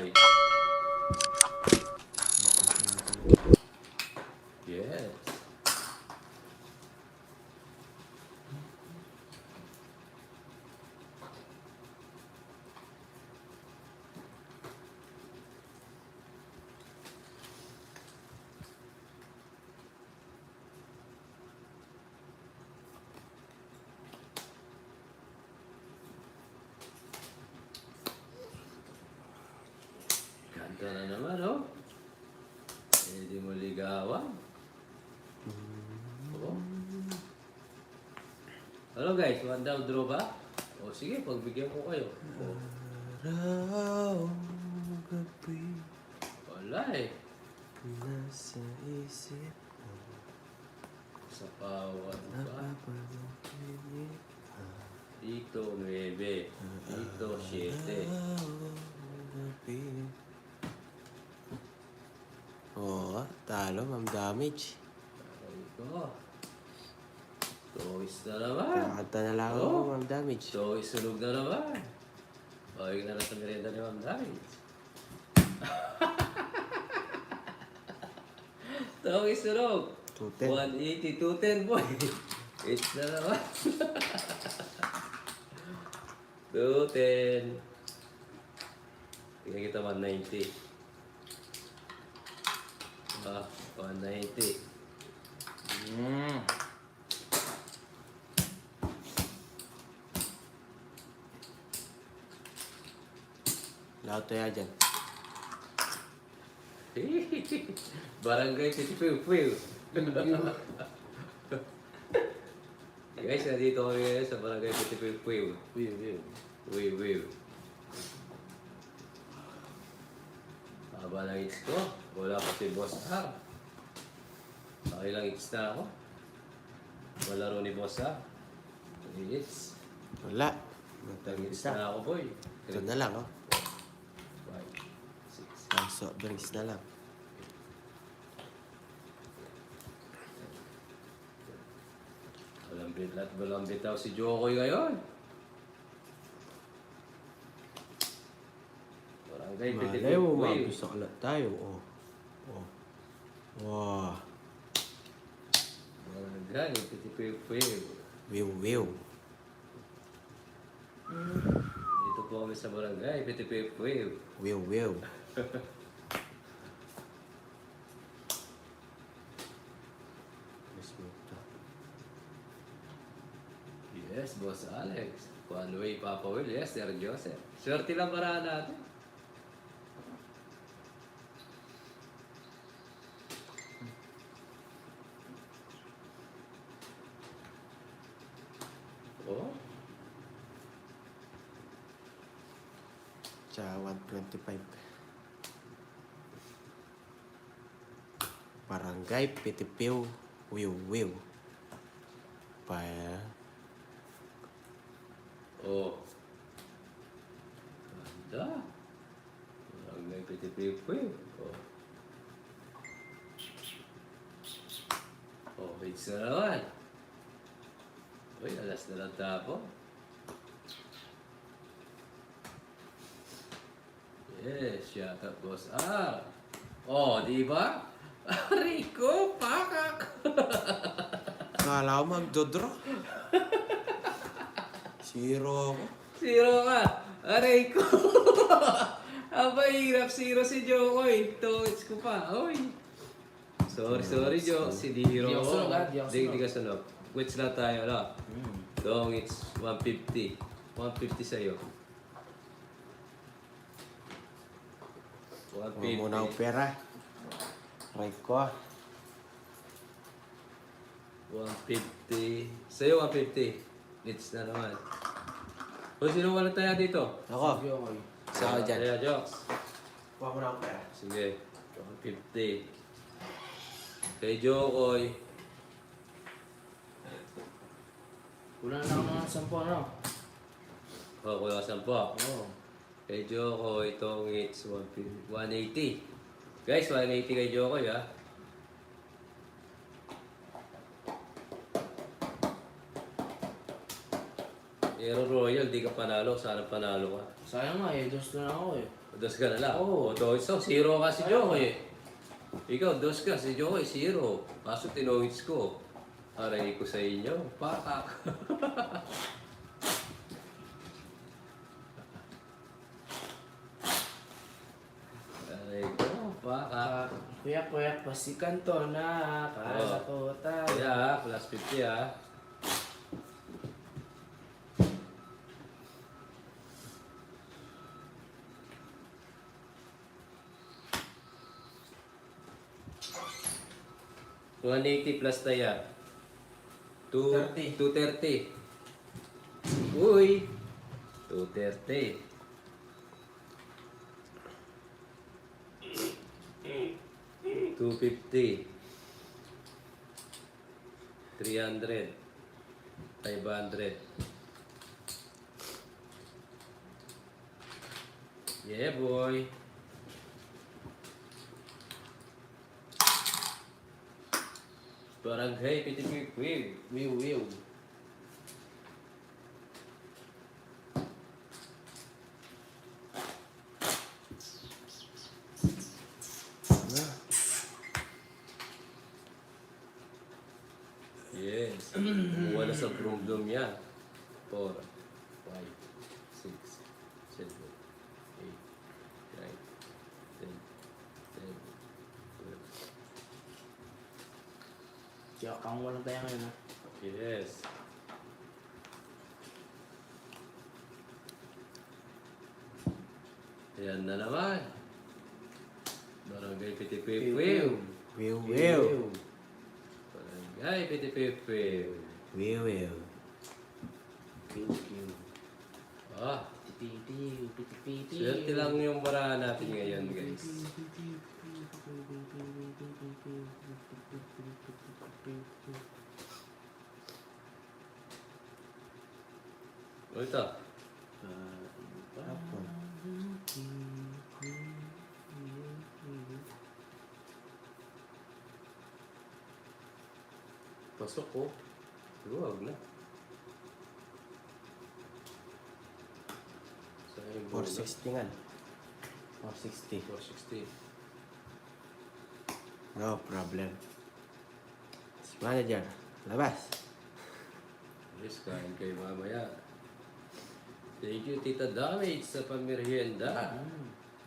Jokoy. Yes. Ganda na naman, oh. Hindi mo ligawan. Oh. Hello guys, one down draw ba? O sige, pagbigyan ko kayo. Oh. Araw, gabi, Wala eh. nasa isip ko, Sa pawan pa. napapanaginip ka. Dito 9. Dito 7. Araw, gabi. Oo, talo, Ma'am Damage. Ay ko. Toys na naman. Kakanta na lang Oo. ako, Ma'am Damage. Toys sunog na naman. O, yun na lang sa merienda ni Ma'am David. Toys sunog. 210. 180, 210 boy. It's na naman. 210. Tingnan kita 190. Ah, 190. Lahat to yan dyan. Barangay Titipiw-Piw. Guys, nandito kami ngayon sa Barangay Titipiw-Piw. Wiw. Haba ng hits ko. Wala pa si Boss R. Ilang hits na ako. Malaro ni Boss R. Hits. Wala. Hits na ako, boy. Ito na lang, oh. 5, 6. Ang soft drinks na lang. Walang bitaw si Jokoy ngayon. Barangay Malay mo, Titipiw-Piw. mabisa ulit tayo, oh. Oh. Wow. Barangay Titipiw-Piw. Wiw. Dito po kami sa Barangay Titipiw-Piw. Wiw. Yes, Boss Alex. One way, Papa Will. Yes, Sir Joseph. Swerte lang para natin. Oh, Sa 125. Barangay Titipiw. Wiw. Pa. oh. Ganda. Barangay Titipiw-Piw. Oh. Oh, hits na naman. Uy, alas na lang tapo. Yes, shout out Boss R. Oh, di ba? Rico, pakak. Kala ko magdodraw. Zero ako. Zero ka. Aray ko. Aba, hirap zero si Jokoy. Toits ko pa. Uy. Sorry, Jo. Si Diro. Di ako sunog, ha? Di ako Di sunog. ka sunog. Quits lang tayo, no? Dong, it's 150. 150 sa'yo. Huwag muna ang pera. Right ko. 150. Sa'yo, 150. It's na naman. O, sino wala tayo dito? Ako. Jokoy. Sa ako dyan. Kaya, Jokes. Huwag muna ang pera. Sige, 150. Kay Jokoy, Kulang na ako ng 10, ano? kuha ka 10 po. Oo. Kay Jokoy, itong it's 180. Guys, 180 kay Jokoy, ha? Aero Royal, di ka panalo. Sana panalo ka. Sayang nga eh, dos na lang ako eh. Dos ka na lang. Oo. O, so, zero ka si Joey. Ikaw, dos ka. Si Joey, zero. Kaso tinohits ko. Aray ko sa inyo. Pakak. Aray ko. Pakak. Kuyak-kuyak pa si Cantona, kala ko tayo. Kaya, plus 50 ah. Mga 80 plus taya. 30. 230. Uy! 230. 250. 300. 500. Yeah, boy. Barangay Pitipipwig. Wiw. Yes. Wala sa room yan. 4, 5, 6, 7, 8, 9, 10, 11, 12. Tiyak kang walang tayo ngayon ha. Yes. Yan na naman. Barangay Pitipipwiw. Will. Barangay Pitipipwiw. Will. Ah, Piti-piti. swerte lang yung marahan natin ngayon, guys. O ito. Hapon. Pasok ko. Huwag na. Sayang bola. 460 nga. 460. 460. No problem. Manager, labas. Yes, kain kayo mamaya. Thank you, Tita Damage, sa pamerienda.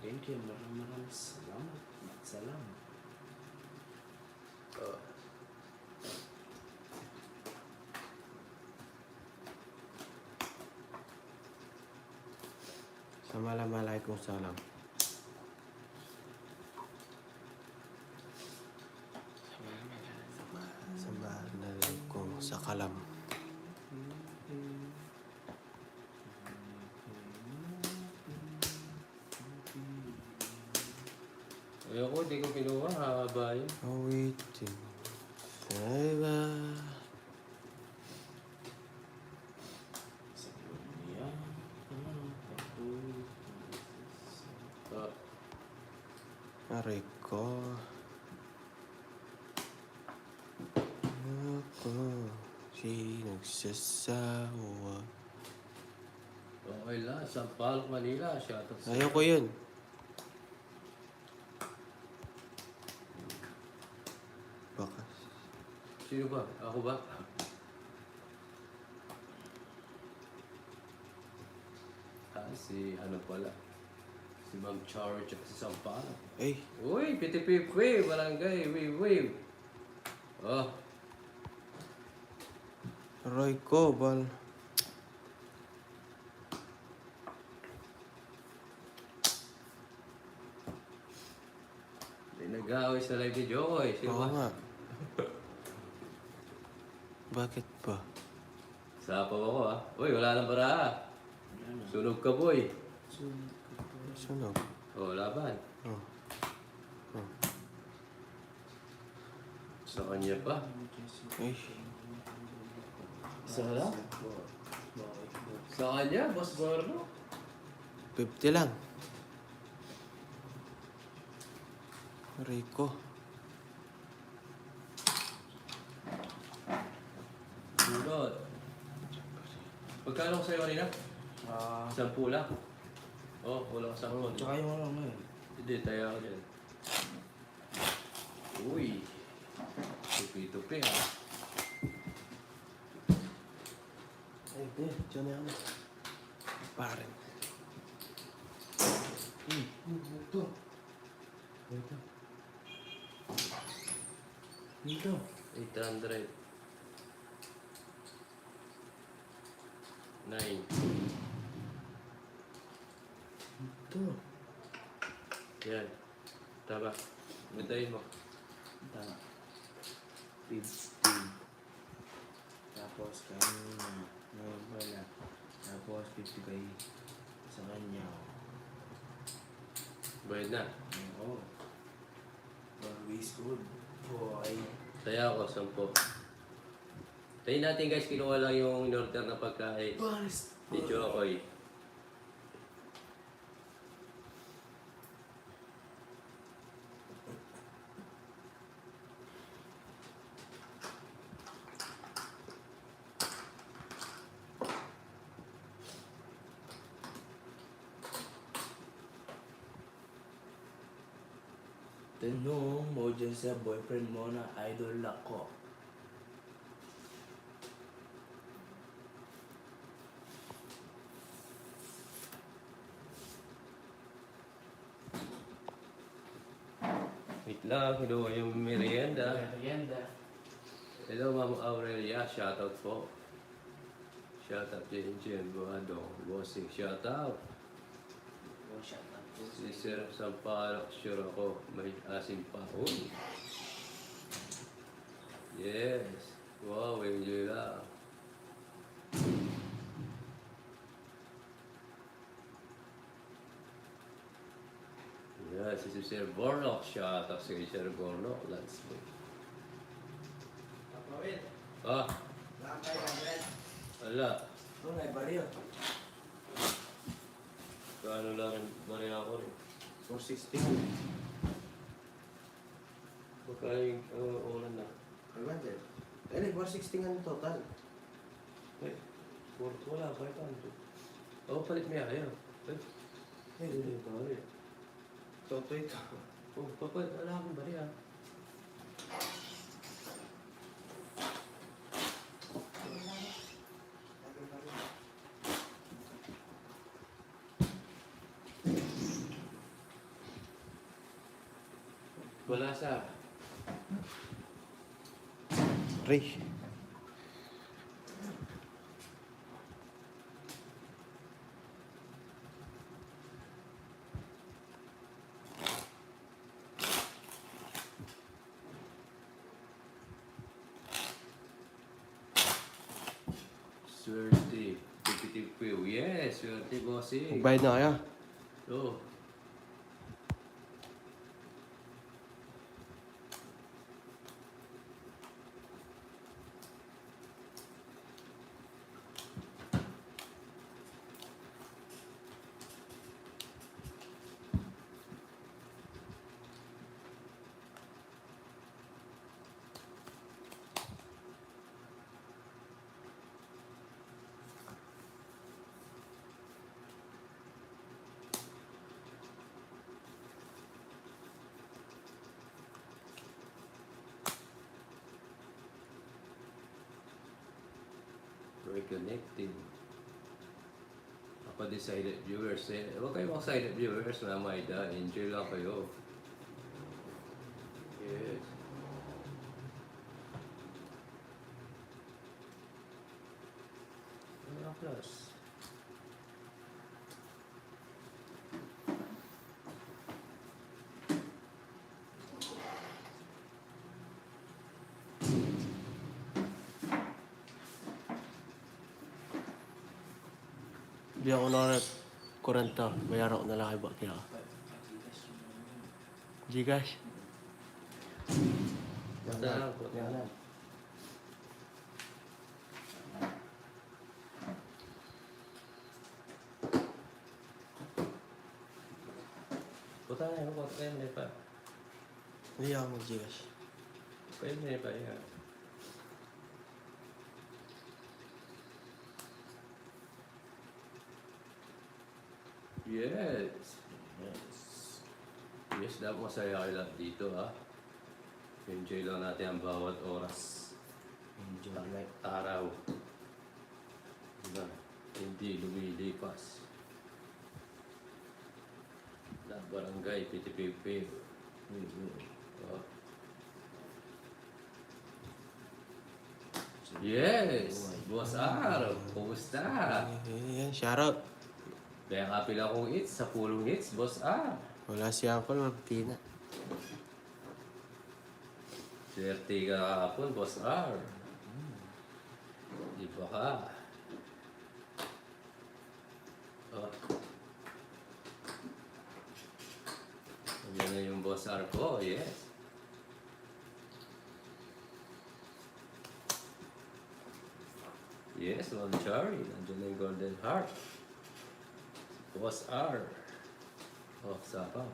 Thank you. Maraming salamat. Salamat. Oh. Assalamualaikum salam. Assalamualaikum sakalam. Ayoko, di ko kinuha. Hahaba yun. Waiting. Diba? Oh. Aray ko. Ako si nagsasawa. Okay lang. Sampaloc, Manila. Shoutout sa... Ayoko yun. Bakas. Sino ba? Ako ba? Si ano pala. Si Ma'am Charge at si Sampaloc. Ay, Uy, Pitipipwi, barangay, wiw. Oh, aray ko, bal. nag-aaway sa live ni Jokoy. Sino Oo ba? nga. Bakit ba? Sapaw ako ah. Uy, wala nang bara. Sunog ka boy. Sunog. Oh, laban. Oh. Oh. Sa kanya pa. Ay, Isa ka lang? Sa kanya, Boss Gordo. 50 lang. Aray ko. Sunod. Magkano ko sa'yo kanina? Ah, 10 lang. Oh, wala ka 10. tsaka yung ano ngayon. Hindi, tayo ako dyan. Uy. Tupi-tupi ha. Ay, hindi. Diyan na yan. Pare. Ito. Ito. Dito. 800. 9. Ito. Yan. Tama. Guntayin mo. Tama. 15. Tapos kanina. Ngayon pala. Tapos 50 kay sa kanya. Bayad na. Oo. Always good. Boy. Saya ako, 10. Tayo natin guys, kinuha lang yung in-order na pagkain. Paris. Medyo ako eh. Tanong mo dyan sa boyfriend mo na idol ako. Wait lang, kinuha yung merienda. Merienda. Hello, Ma'am Aurelia. Shoutout po. Shoutout Jen Buadong. Bossing, shoutout. Oh, shut up. Si Sir Sampalok, sure ako. May asim pa. Uy. Yes. Wow, enjoy lang. Yes, si Sir Bornok. Shoutout si Sir Bornok. Let's go. Kapawin. Ah, Lakay ang red. wala. Oh, naibariyo. Paano lang bari ako rin. 460. Baka yung ulan na. Ewan dyan. Eh, 460 nga yung total. Eh, wala pa ito. Oo, palit niya kayo. Eh, hindi pa rin. Toto ito. Oh, papalit. Wala akong bari ah. Wala sa. Ray. Swerte. Tipi-tipi. Yes, swerte bossing. Magbayad na kaya? Oo. Reconnecting. Ako din silent viewers eh. Huwag kayo mga silent viewers na Maida. Enjoy lang kayo. Yes. Ano ang plus? Hindi ako na kurenta. Bayaran ko na lang kay Bakya. Gcash. Basta lang po. Yan lang. Puta na yun. Kayo na pa. Hindi ako mag-Gcash. Kayo na pa yan. Yes. Yes. Yes, dapat masaya kayo lahat dito ha. Enjoy lang natin ang bawat oras. Enjoy life. Araw. Diba? Hindi lumilipas. La barangay, pitipipip. Oh. Yes! Boss R, kumusta? Yan, shoutout. Kaya kapil akong hits sa pulong hits, Boss R. Wala si Uncle, magtina. Swerte ka kahapon, Boss R. Di ba ka? Oh. Ayan na yung Boss R ko, yes. Yes, Ma'am Cherry. Nandiyan na yung Golden Heart. Boss R. Oh, sapaw.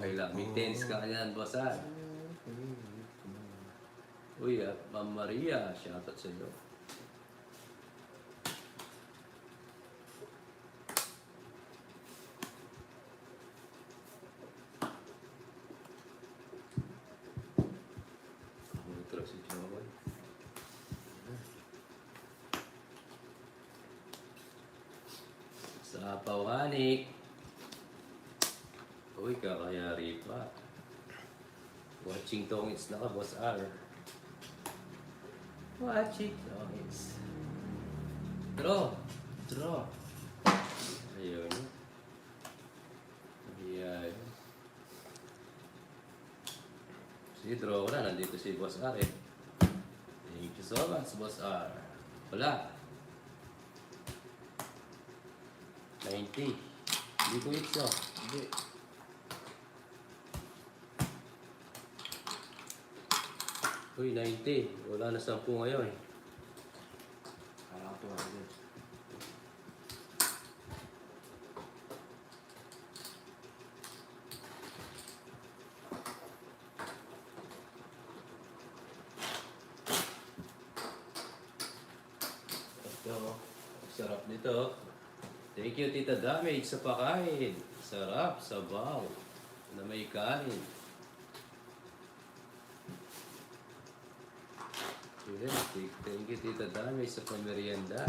Okay lang. May tense ka kanyan, Boss R. Uy, at Ma'am Maria, shoutout sa iyo. Terus si Joey. Sa Pawani. Uy, kakayari pa. Watching Tongits na ka, Boss R. Watching Tongits. Draw. Draw. Ayun. Ayan. Sige, draw ko na. Nandito si Boss R eh. Thank you so much, Boss R. Wala. 90. Hindi ko hits, no? Hindi. Uy, 90. Wala na 10 ngayon. Kala ko tuwagin. Ito, sarap nito. Thank you, Tita Damage, sa pakain. Sarap, sabaw, na may kanin. Yes, thank you, Tita Damage, sa pamerienda.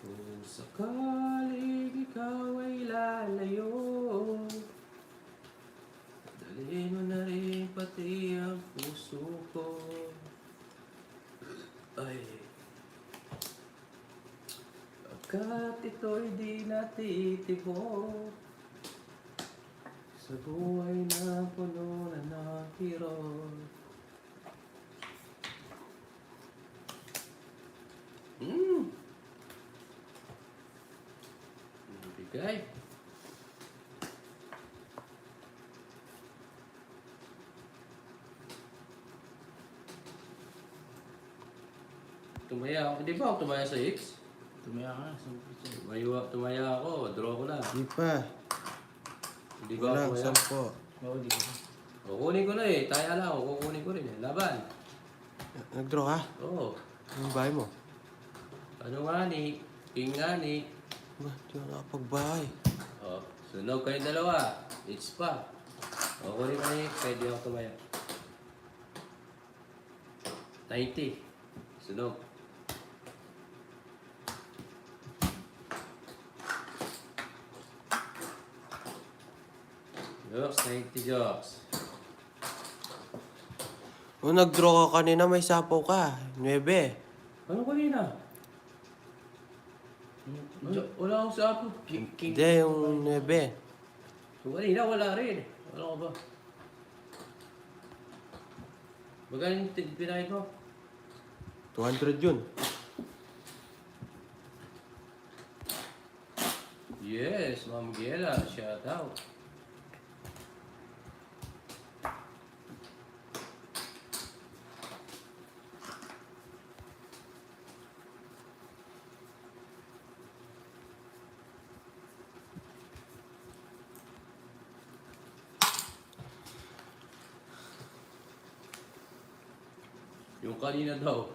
Kung sakaling ikaw ay lalayo, dalhin mo na rin pati ang puso ko. Ay, pagkat ito'y di natitibok sa buhay na puno na ng hirap. Bigay. Tumaya ako. Di ba ako tumaya sa X? Tumaya ka na sa picture. Tumaya ako. Draw ko na. Di pa. Hindi ba Wala, ako tumaya? 10. Oo, di ko. Kukunin ko na eh. Taya lang ako. Kukunin ko rin eh. Laban. Nag-draw ka? Oo. Anong bahay mo? Ano nga ni? King nga ni. Ba, di ako nakapagbahay. Oh, sunog kayong dalawa. It's pa. Kukunin ka ni. Pwede ako tumaya. 90. Sunog. Jokes, 90 jokes. Nung nag-draw ka kanina, may sapaw ka. 9. Ano kanina? Wala akong sapo. Hindi, yung 9. So, kanina wala rin. Ano ka ba? Magkano yung pinay ko? 200 yun. Yes, Ma'am Giela. Shout out. Yung kanina daw.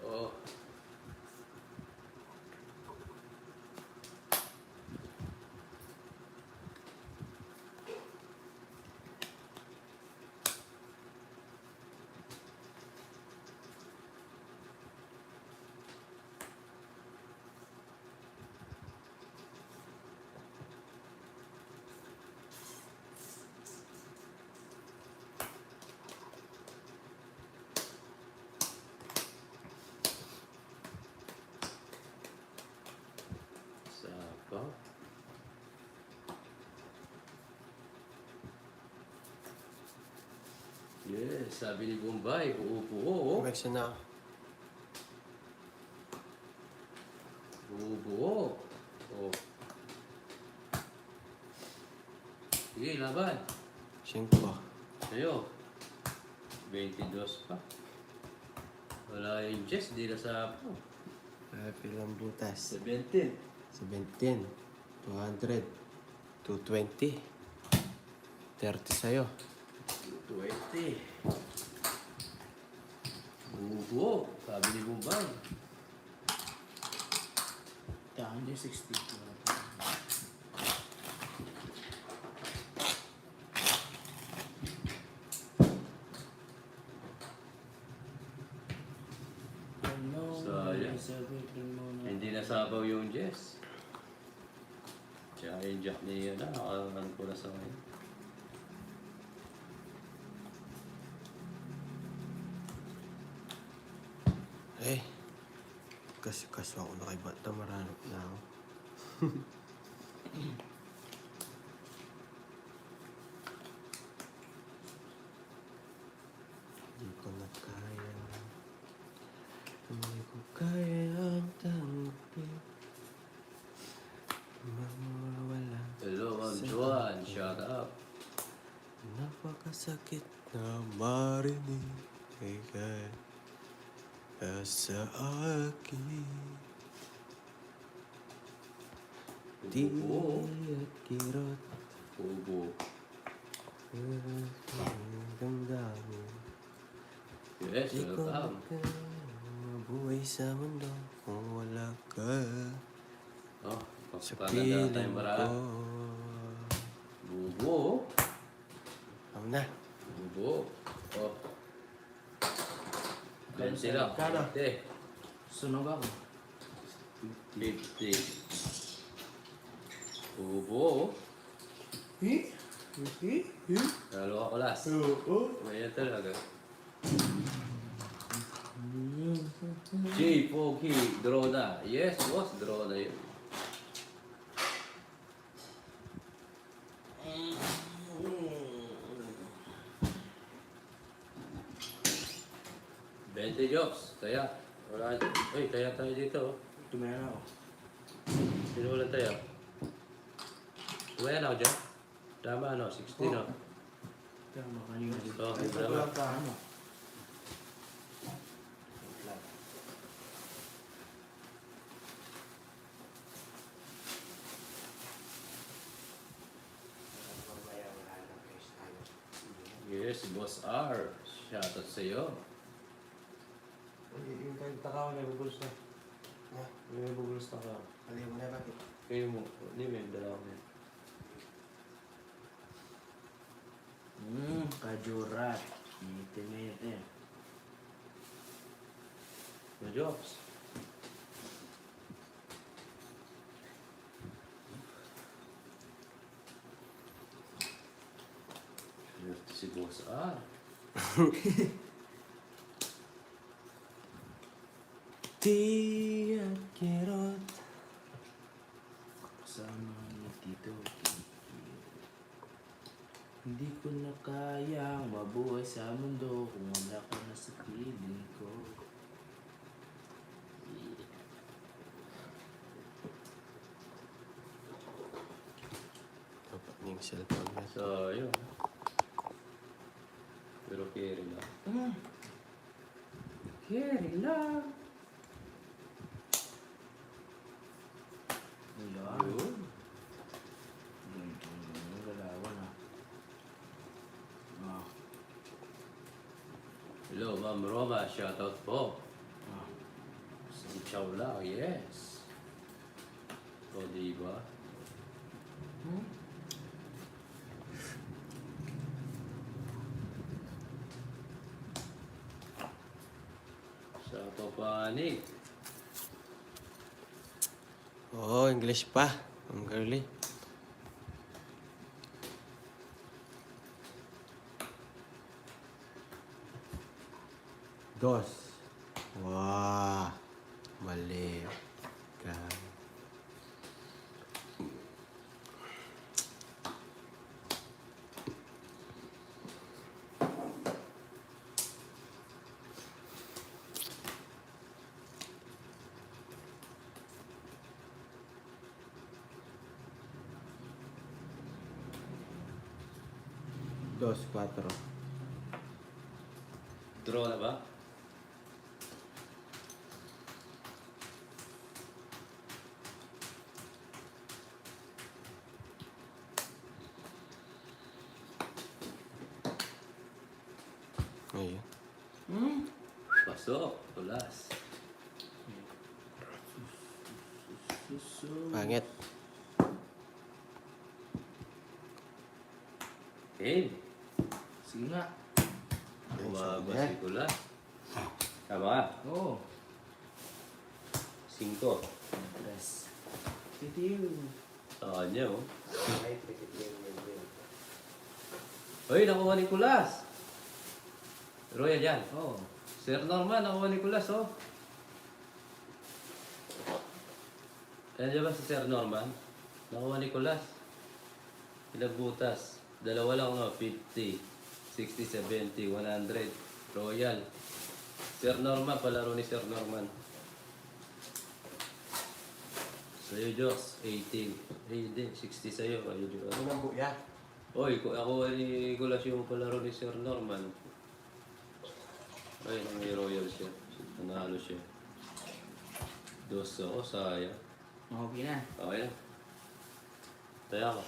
Oh. Sapa. Yes, sabi ni Bombay, buo-buo. Correction na. Buo-buo. Oh. Sige, laban. 5. Sa'yo. 22 pa. Wala yung chest, di na sapo. Pilang butas. 17. 17. 200. 220. 30 sa'yo. 20. Buo-buo. Sabi ni Bombay. Yeah, 160. Sayang. Hindi nasabaw yung Jess. Tsaka yung Jack niya na, nakakaroon ko na sa ngayon. Eh. Kasi ako na kay Bata. Maranap na ako. Hindi ko na kaya. Hindi ko kaya ang tanggapin. Mawawala. Hello, Ma'am Joan. Shout out. Napakasakit na marinig kay sa akin. Di Buo-buo. at kirot. Buo-buo. Damdamin. Yes, Di ko welcome. mabuhay sa mundo kung wala ka Oh, sa pagpaganda piling tayong ko. maraan. Buo-buo. Ako na. Buo-buo. Oh. Yan sila. Kano? 50. Sunog ako. 50. Buo-buo. Lalo ako last. Ngayon talaga. J. Pogi, draw na. Yes, boss, draw na yun. Bente jobs, taya. Wala. Uy, taya tayo dito. Tumaya na ako. Sino wala taya? Tumaya na ako dyan. Tama, no? 16, no? Kaya makanina dito. Oh, Ay, tama. walang ka, ano? Yes, Boss R. Shoutout sa'yo. Yung kahit takaw na bubulos na. May bubulos na ka. Ano mo na bakit? Kayo mo. Hindi, may dala ko yan. Kajurat. Init eh. No jobs. Ito si Boss R. Tiyak kirot. Kasama ni Tito Kiki. Hindi ko na kayang mabuhay sa mundo kung wala ka na sa piling ko. Dapat yung cellphone na. So, yun. Pero carry lang. Carry lang. Ayan. Yun. Galawan na. Ah. Hello, Ma'am Roma. Shoutout po. Ah. Isang chow lang. Yes. O, diba? Sa papanig. Oo, English pa. Ang girly. Dos. Wah. Mali. Kan. Dos, cuatro. Draw na ba? Ayun. Pasok. Tulas. Pangit. Game. Sige nga. Bumaba si Tulas. Tama ka? Oo. 5. Tres. Titiw. Sa kanya, oh. Hoy, nakuha ni Kulas. Royal yan. Oo. Sir Norman, nakuha ni Kulas, oh. Nandiyan ba si Sir Norman? Nakuha ni Kulas. Ilang butas? Dalawa lang, no? 50, 60, 70, 100. Royal. Sir Norman, palaro ni Sir Norman. Sa'yo, Diyos, 18. Ay, hindi, 60 sa'yo. Kayo, di ba? Ano ang buya? Oy, ako ni Kulas yung palaro ni Sir Norman. Ay, may Royal siya. Nanalo siya. 2 ako, sayang. Okay na. Okay na. Taya ka.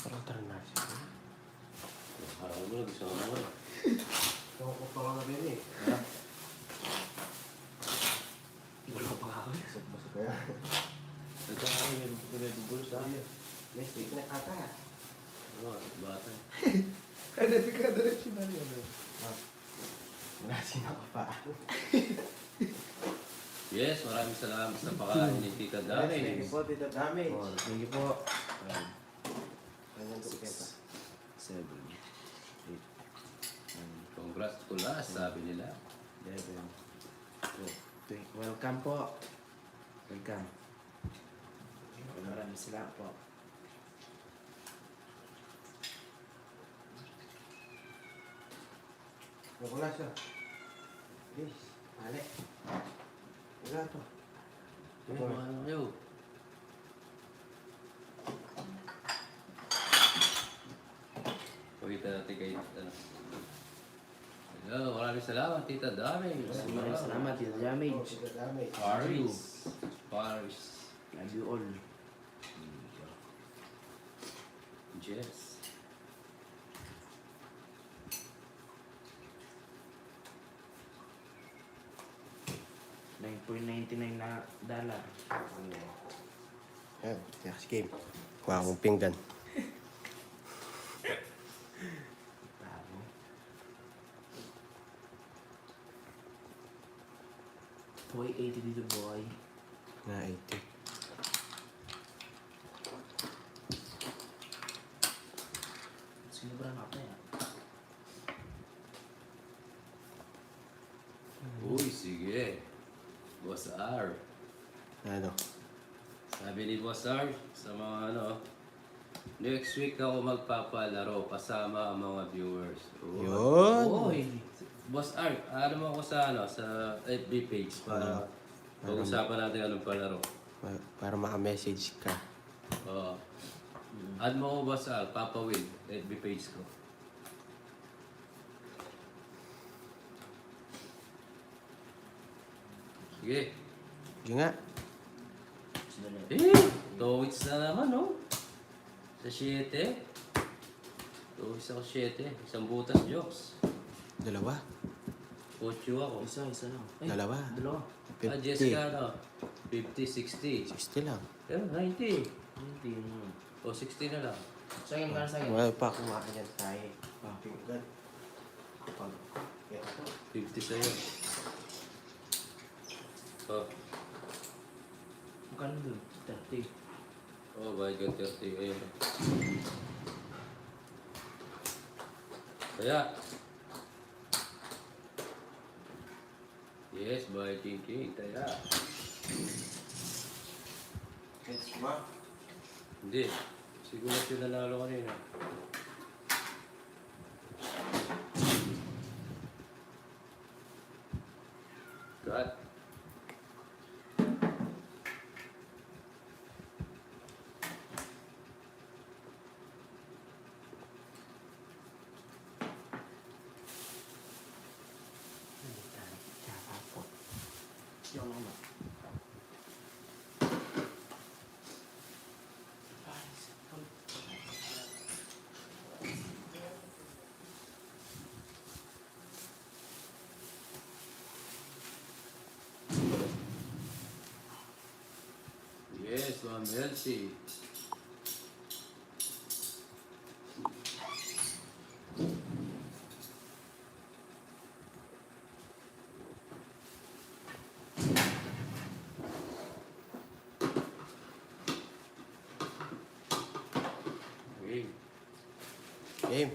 Parang tarnasyo. Harap mo na, gusto ko naman. Ewan ko pa nga rin eh. Wala pa ako. Masok kaya. Nagkakaroon yung pinagbubulo sa akin. May stick na kata. Ano, bata. Kada diretso na rin. Wala sinaka pa. Yes, maraming salamat sa pakain ni Tita Thank Dami. you po, Tita Damage. Oh, thank you po. Kanyang tuketa. 7, 8, Congrats, Kulas, sabi nila. 11, 12. Welcome po. Welcome. Maraming salamat po. Wala siya. Please, mali. Wala to. Ano, ano kayo? Pagkita natin kay, ano. Hello, maraming salamat, Tita Dami. Maraming salamat, Tita Damage. Tita Damage. Paris. Paris. Love you all. Yes. $9.99 na dollar. Yan, next game. Kuha akong pinggan. Bravo. Boy, 80 dito, boy. Na 80. Sinubra na ako yan. Uy, sige. Boss R. Ano? Sabi ni Boss R, sa mga ano, next week ako magpapalaro kasama ang mga viewers. Oh. Yun! Boy! Boss R, ano mo ako sa ano, sa FB page para pag-usapan natin anong palaro. Para maka-message ka. Oo. Add mo ako Boss R, Papa Will, FB page ko. Sige. Sige nga. Sandali. 2 weeks na naman, no? Sa 7. 2 weeks ako 7. Isang butas jokes. Dalawa. 8 ako. Isa lang. Dalawa. Dalawa. 50. Jessica, no? 50, 60. 60 lang. Eh, 90. Hindi mo. O, 60 na lang. Sa akin, para sa akin. Wala pa kumain yan tayo. Pinggan. 50 sa'yo. Oh, Magkano dun? 30. oh, bayad ka 30. Ayun. Kaya. Yes, bayad king. Kaya. Hindi. Siguro siya nanalo kanina. Cut. Yung ano. Yes, Ma'am Elsie. Okay. Game.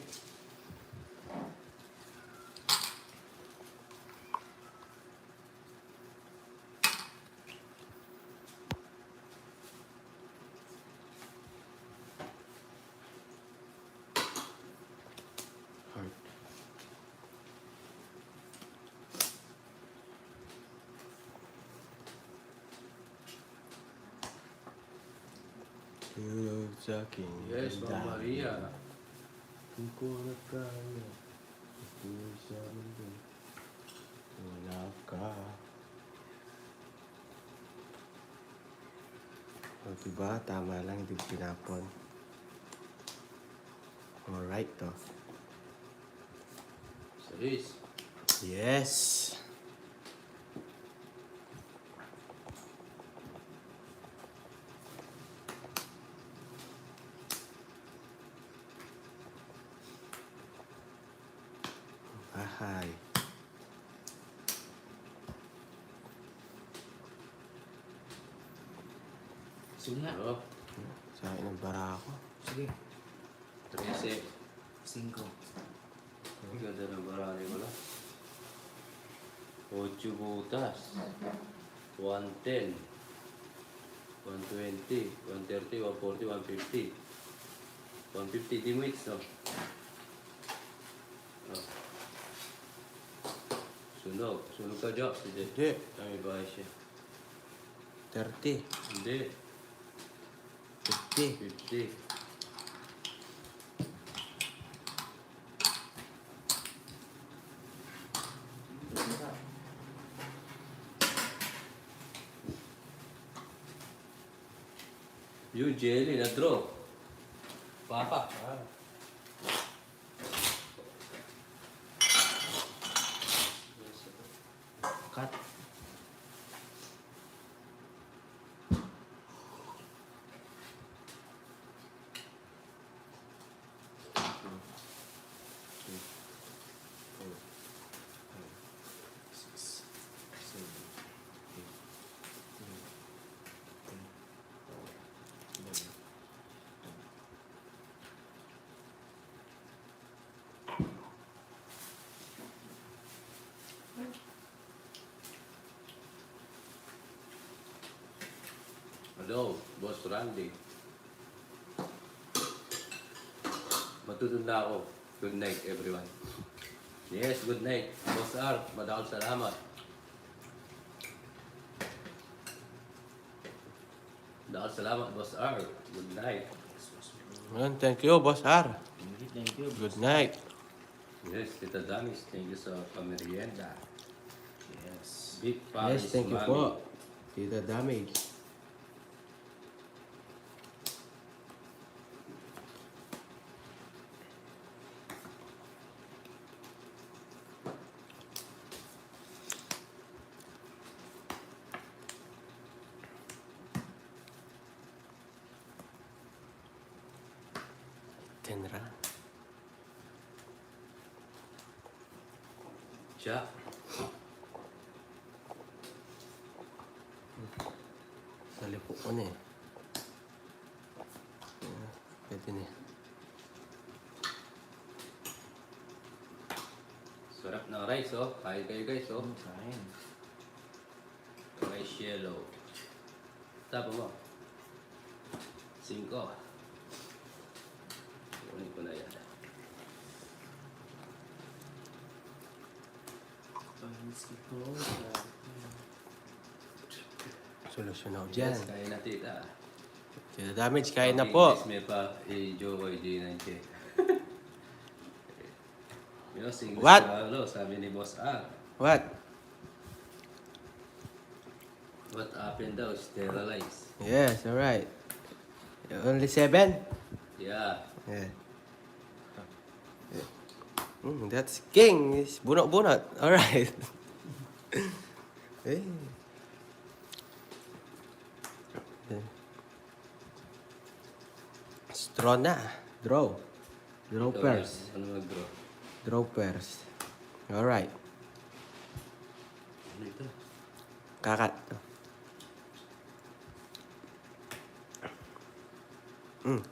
Heart. Tulog sa aking Yes, Ma'am damdamin. Maria. Kung ko na kaya, ito'y sa mundo. Wala ka. O diba, tama lang, hindi ko pinapon. Alright to. Salis. Yes! Bahay. Sige nga. Oh, Sa akin ang bara ako. Sige. 13. 5. Ang ganda ng barani ko lang. 8 butas. 110. 120. 130. 140. 150. 150 di mo no? Oh. Sunog. Sunog ka, Jack. Sige. Hindi. Kami bahay siya. 30. Hindi. 50. 50. Yung jelly na draw. Papa. Cut. Hello, Boss Randy. Matutunda ako. Good night, everyone. Yes, good night. Boss R, madakal salamat. Madakal salamat, Boss R. Good night. Ayan, thank you, Boss R. Thank you. Good night. Yes, Tita Damis, thank you sa pamerienda. Yes. Big Yes, Paris, thank you Mami. po. Tita Damage. Tenra. Siya. Sa lipo ko na eh. Ayan, pwede na eh. Sarap ng rice, oh. Kain kayo guys, oh. Kain. Rice yellow. Tapa mo. 5. Kunin ko na yan. Solusyon ako dyan. Yes, kain na tita. Tita Damage, kain na po. May pa, i-joke ko, i-G9K. Yo, single What? swallow, sabi ni Boss R. What? What happened daw? Sterilize. Yes, alright. Only 7? Yeah. Yeah. That's king. It's bunot-bunot. Alright. Eh. Straw na. Draw. Draw Ikaw, pairs. Ano mag-draw? Draw pairs. Alright. Ano ito? Kakat.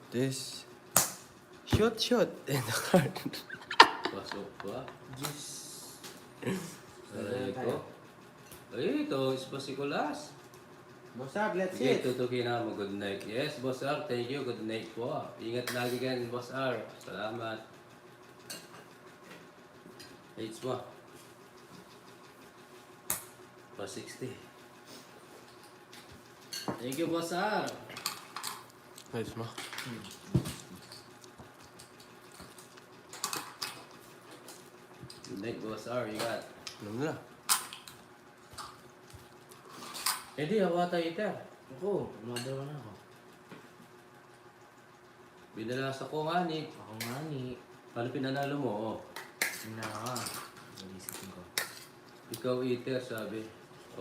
This. Shoot. In the card. Pasok pa. Yes. Aray ko. Ay, ito is pasikulas. Boss up, let's Sige, tutukin na mo. Good night. Yes, Boss R. Thank you. Good night po. Ingat lagi kayo, Boss R. Salamat. Hates mo. Pa 60. Thank you, Boss R. Nice mo. Good night, Boss R. Ingat. Alam na. Hindi, hawa tayo ito. Ako, umadawa na ako. Binala sa ko nga ni. Ako nga ni. Ano pinanalo mo? Oh. Yun na nga. Nalisipin ko. Ikaw eater, sabi.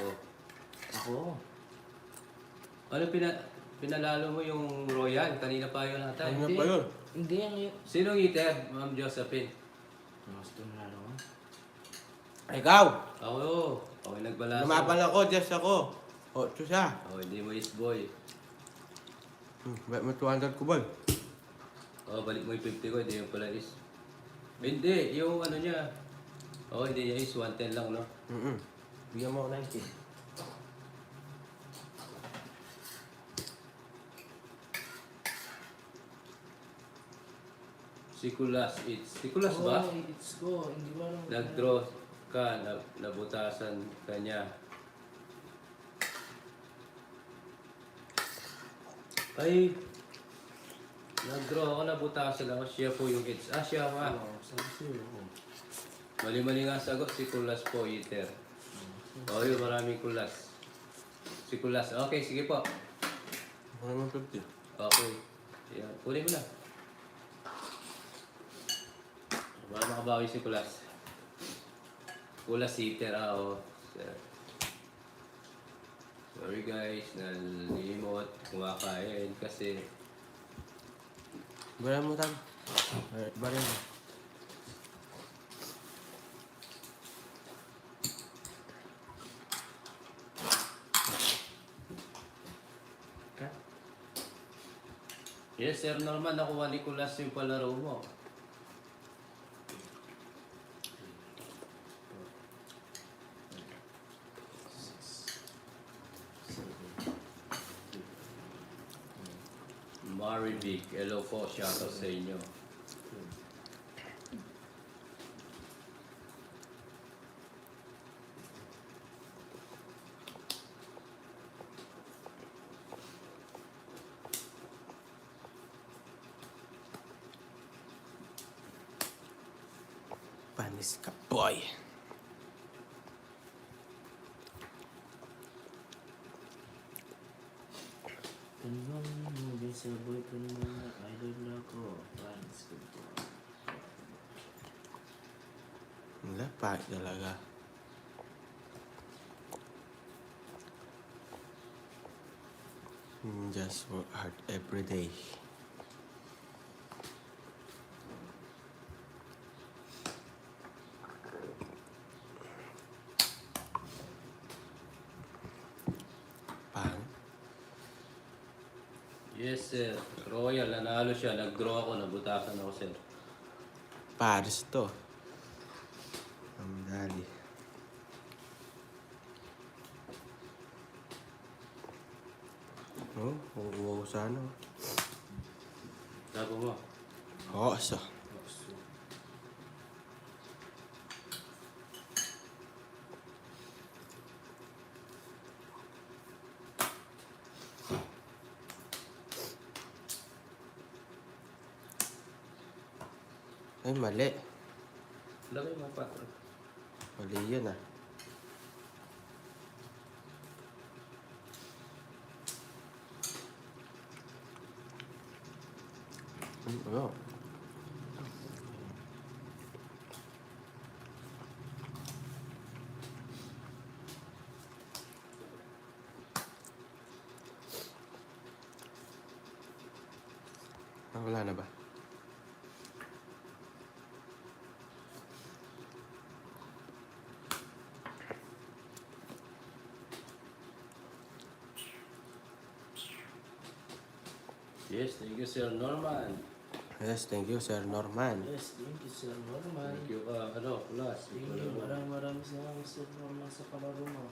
Oh. Ako. Ano pinalalo mo yung Royal? Kanina pa yun ata. Ano Hindi. pa yun? Hindi, ang yun. Sino eater? Ma'am Josephine. Mas ito na naman. Ikaw! Ako. Ako yung nagbalasa. Lumaban ako, just ako. 8 siya. Oh, hindi mo is boy. Bet mo 200 ko, boy. Oh, balik mo yung 50 ko. Hindi yung pala is. Hindi, yung ano niya. Oh, hindi niya is 110 lang, no? Bigyan mo ako 90. Sikulas, it's. Sikulas ba? Oh, it's go. Hindi ba lang. Nag-draw ka, nabutasan ka niya. Ay, nag-draw ako, nabutasan ako. Siya po yung it's. Ah, siya nga. Oo, sabi sa'yo. Oo. Mali-mali nga sagot, si Kulas po, eater. Oh, yun, maraming kulas. Si Kulas. Okay, sige po. Ano naman 50? Okay. Yan, kunin mo na. Baka makabawi si Kulas. Kulas eater, oh. Sorry guys, nalimot, kumakain kasi Bayan mo, Tam. Bayan mo. yes, Sir Norman, nakuha ni Kulas yung palaro mo. Marivic, hello po, shoutout sa inyo. Panis ka, boy. Tanong mo din sa boyfriend mo na idol ako. Panis ka ba? Wala, pahit talaga. Just work hard every day. Pang. Yes, sir. Royal, nanalo siya. Nag-draw ako, nabutasan ako, sir. Paris to. Ang dali. Oh, uuwaw sa ano. Sabi mo. Oo, so. Ay, mali. Lagay mo pa. Mali yun ah. Ano? Wala na ba? Yes, thank you, Sir Norman. Yes, thank you, Sir Norman. Yes, thank you Sir Norman. Thank you, Plus. Thank you. Maraming salamat Sir Norman sa palaro mo.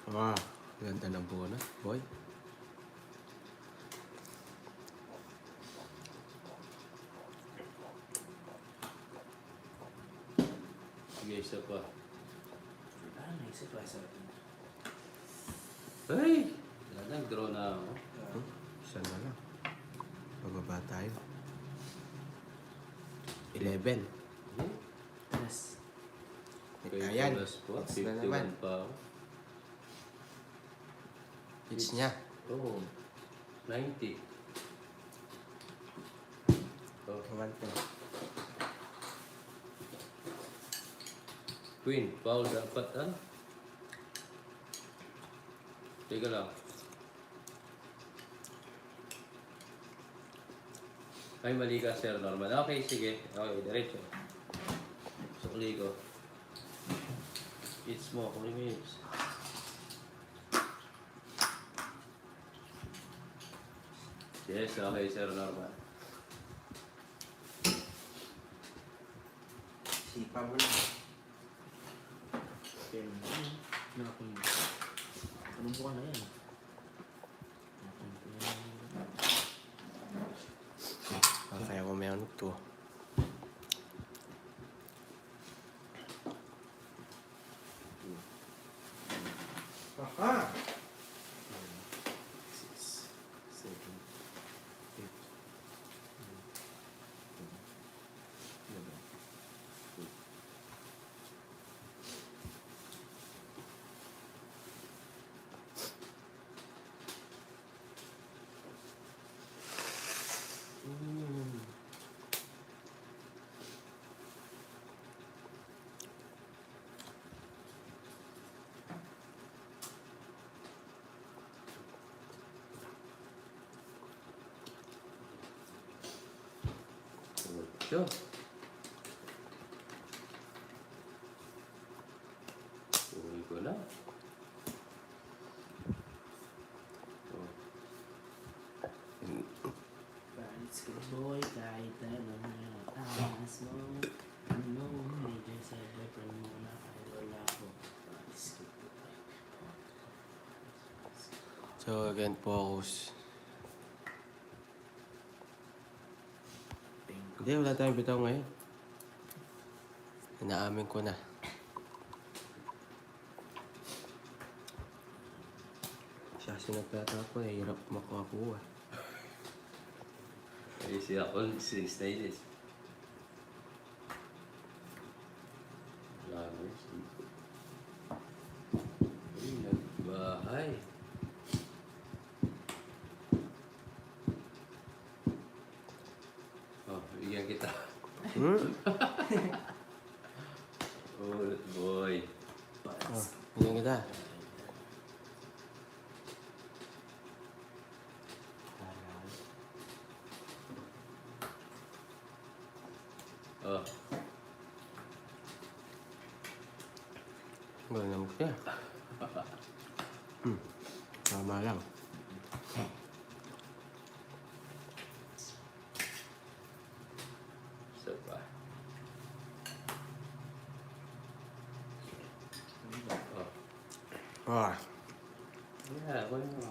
Wow, ganda ng bonus, boy. Sige, isa pa. Naisip pa sa atin. Hey! Nag-draw na ako. Isa na lang. Bababa tayo. 11. Hmm? Yes. Ayan. Plus po. It's na naman. 51 pa ako. It's niya. Oo. 90. Oh, Naman to. Queen, foul dapat, ha? Teka lang. Ay, mali ka, Sir Norman. Okay, sige. Okay, diretso. Sukli ko. It's mo, 40 minutes. Yes, okay, Sir Norman. Sipa mo na. Pero, nakapin. Anong buka na yan? Kaya ko meron to. Aha! 6, 7, 8, 9, 10, 11. Sure. Uwi ko na. Oh. Panis ka boy, kahit anong alas mo. Ano mo, medyo sa boyfriend mo na wala ko. Panis ka boy. So again, focus. Hindi, wala tayong bitaw ngayon. Inaamin ko na. Siya sinagtata ko, hirap makakuha. Ay, siya all 6 stages. Grabe. Ay, nagbahay. Oh, bigyan kita. Oh, boy. Oh, bigyan kita. Oh, Gano'n naman siya. Tama lang. isa pa. Oh. Ah, Yeah, bueno.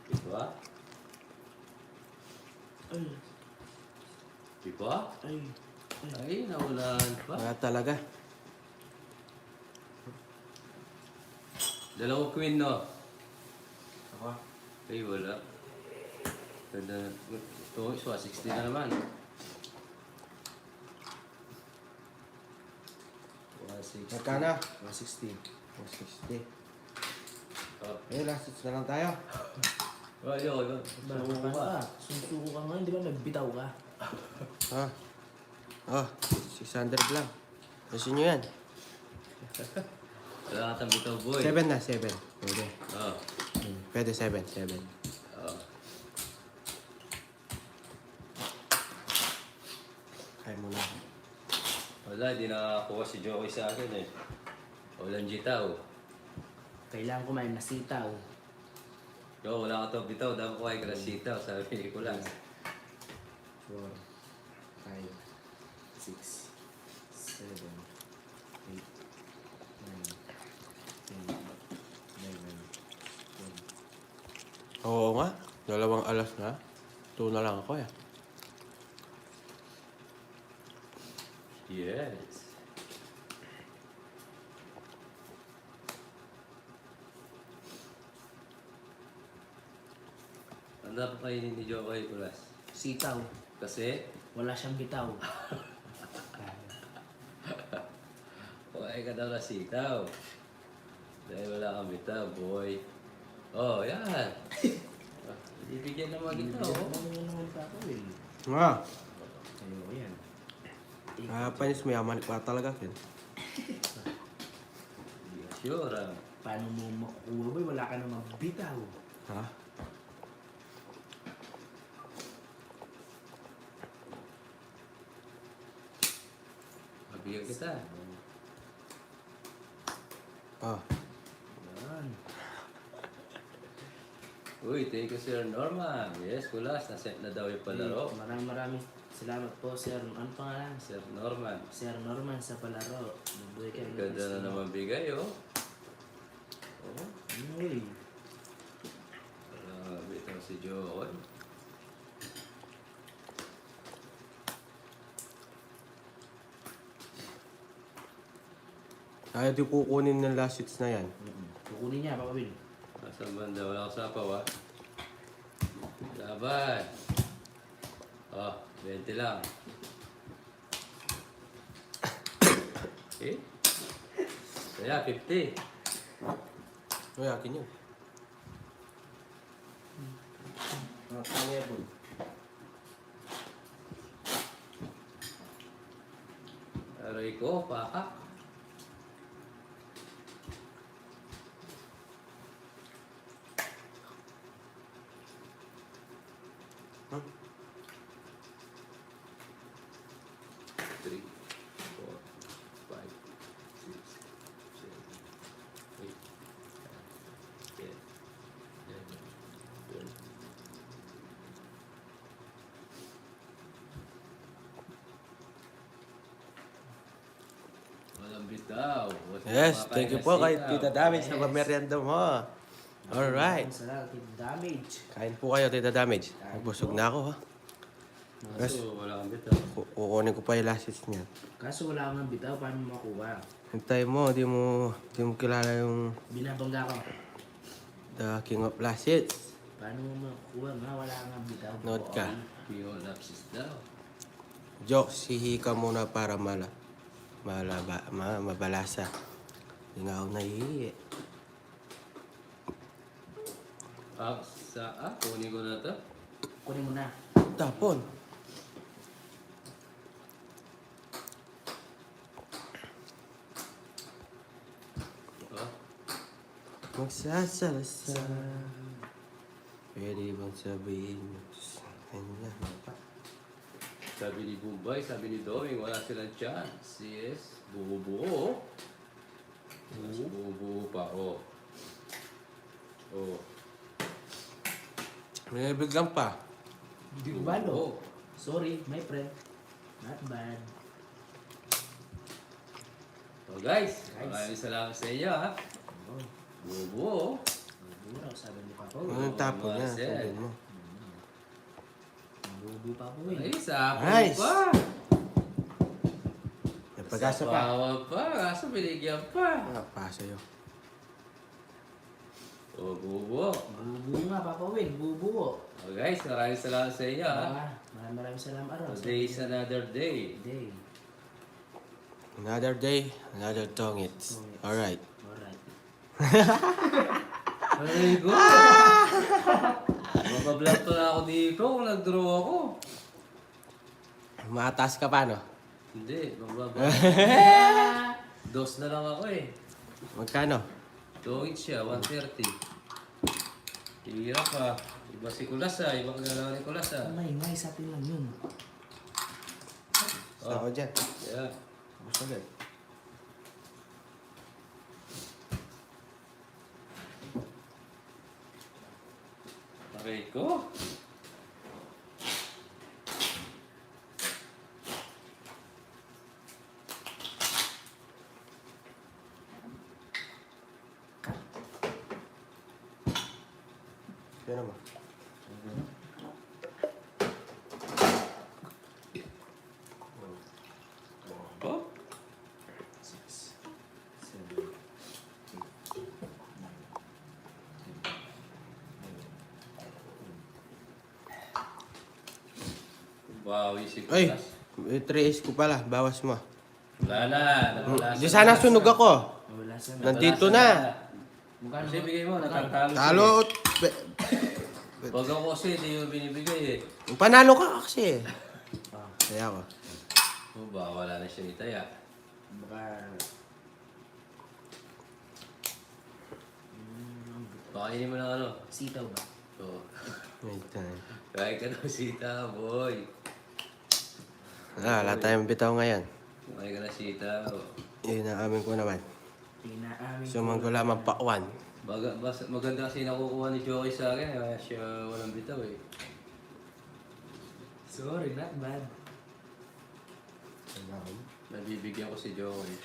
Diba? Ay, Diba? ay. Ay, naulan pa. wala talaga. Dalawang queen, no? Ako? Ay, wala. Ganda. Ito, 60 na naman. 160. Magkano? 160. 160. Oh. Eh, last hits na lang tayo. Oh, yun. Bago ka pa. Susuko ka ngayon, di ba? Nagbitaw ka. Ha? Oh, 600 lang. Gusto nyo yan? Wala ka tang bitaw, boy. 7 na, 7. Pwede. Oh. Pwede 7, 7. Oh. Kaya mo na. Wala, di nakakuha si Joey sa akin eh. Walang jitaw. Kailangan kumain na sitaw. Yo, wala ka to bitaw. Dapat kuha ka ng sitaw. Sabi ko lang. 4, 5, 6, 7, 8, 9, 10, 11, 12. Oo nga. 2 alas na. 2 na lang ako eh. Yes. Ano pa kainin ni Joey Kulas? Sitaw. Kasi, Wala siyang bitaw. kuhain ka daw na sitaw. Dahil wala kang bitaw, boy. Oh, yan. Ibigyan naman kita, oh. Ano yun naman pa ako eh. Nga. Ayoko yan. Panis mo yaman pa talaga kin. Hindi ka sure, ah. Paano mo makukuha boy? Wala ka namang bitaw. Ha? Mabigyan kita. Oh. Yan. Uy, thank you, Sir Norman. Yes, Kulas. Nasent na daw yung palaro. Maraming salamat po, Sir. Ano pangalan? Sir Norman. Sir Norman sa palaro. Mabuhay kayo. Ganda na naman bigay, oh. Oh, Uy. bitaw si Joey. Ayaw di kukunin ng last hits na yan. Kukunin niya, Papa Will. Nasa banda, wala ko sapaw, ah. Laban. Oh, 20 lang. Okay. Kaya, 50. Uy, akin yun. Kaya po. Aray ko, pakak. Huh? 3, 4, 5, 6, 7, 8, 9, 10, 11, 12. Walang bitaw. Yes, thank you po kay Tita Dami sa Yes. pamerienda mo. Alright. Salamat, damage. Kain po kayo, Tita Damage. Nagbusog na ako, ha? Kaso wala kang bitaw. Kukunin ko pa yung last hits niyan. Kaso wala kang bitaw, paano mo makuha? Hintay mo, di mo kilala yung Binabangga ko. The King of Last Hits. Paano mo makuha nga? Wala kang bitaw. Note ka. Pure lapsis daw. Joke, sihi ka muna para mabalasa. Hindi nga ako nahihihi. Kunin ko na to. Kunin mo na. Tapon. Oh. Magsasalasa. Pwede bang sabihin mo sa kanya? Sabi ni Bombay, sabi ni Doming, wala silang chance. Yes, buo-buo. Mas buo-buo pa, oh. Oh. May biglang pa. Hindi ko balo. Sorry, my friend. Not bad. So guys, Guys. maraming salamat sa inyo, ha. Oh, Buo-buo. buraw, sabi ni Papa. Anong tapon niya? Marcel. Sabihin mo. Bubu pa po eh. Ay, sapo Nice. pa. May pag-asa pa. Sapawa pa, kaso binigyan pa. Pa sa'yo. Oh, buo-buo. Bubu nga, Papa Will. Bubu. Oh guys, maraming salamat sa inyo, ha. Maraming salamat araw. Today is another day. Day. Another day, another tongits. Alright. Alright. Very good. Mabablog to na ako dito kung nag-draw ako. Mataas ka pa, no? Hindi, mabablog. Dos na lang ako eh. Magkano? Tungit siya, 130. Hirap pa. Iba si Kulas ah, iba kagalaw ni Kulas ah. May sa atin lang yun. Sa ako dyan. Yeah. Gusto agad. Okay ko. Yan naman. Oh? 6, 7, 8. Bawi si Ay! Kulas. 3 ace ko pala. Bawas mo. Wala na. Nawala Di sa- sana sunog ako. Wala sa Nandito Nawala na. sa- Kasi bigay mo, natatalo siya Talo. eh. Pag ako kasi, hindi yung binibigay eh. Panalo ka kasi. Kaya ako. Oh, baka wala na siya itaya. Baka... Pakainin mo ng ano. Sitaw ba? Oh. Wait time. Kaya ka daw sita, boy. Wala tayong bitaw ngayon. Kaya ka na sita. Yun ang amin ko naman. Tinaamin Sumangko lamang pakwan. Maganda kasi nakukuha ni Joey sa akin. Kaya siya walang bitaw eh. Sorry, not bad. Nabibigyan ko si Joey.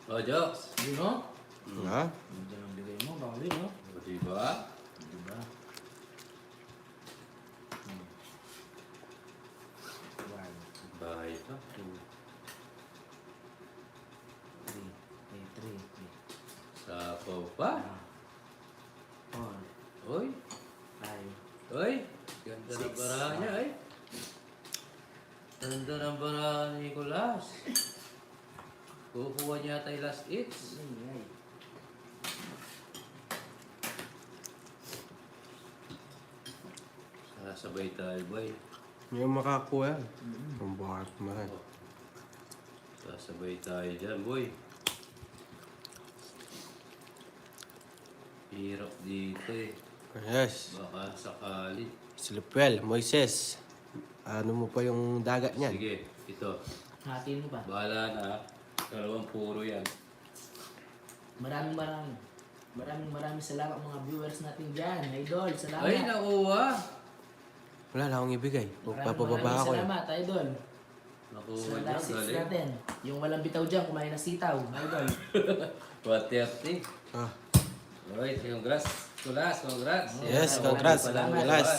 Oh, Jokes! Yun no? Ha? Diyan ang bigay mo, Papa Will, no? O, diba? Diba? One, Bahay ito. 3, 3, Sapaw pa. 4, Uy! 5, Uy! Ganda ng baraha niya eh. Ganda ng baraha ni Nicolas. Kukuha niya tayo last hits. Sasabay tayo, boy. Yung makakuha yan. Ang bakit mahal. Sasabay tayo dyan, boy. Hirap dito eh. Yes. Baka sakali. Silipwell, Moises. Ano mo pa yung dagat niyan? Sige, ito. hatiin mo pa. Bahala na. Dalawang puro yan. Maraming salamat mga viewers natin dyan. Idol, salamat. Ay, nakuha! Wala lang akong ibigay. Maraming Papababa ako eh. salamat, Idol. Nakuha Sa niya, last 6 galing. natin. Yung walang bitaw dyan, kumain na sitaw. Idol. 130. Ah, Alright, congrats. Kulas, congrats. Yes, Yan, congrats, okay pa lang, Kulas. kulas.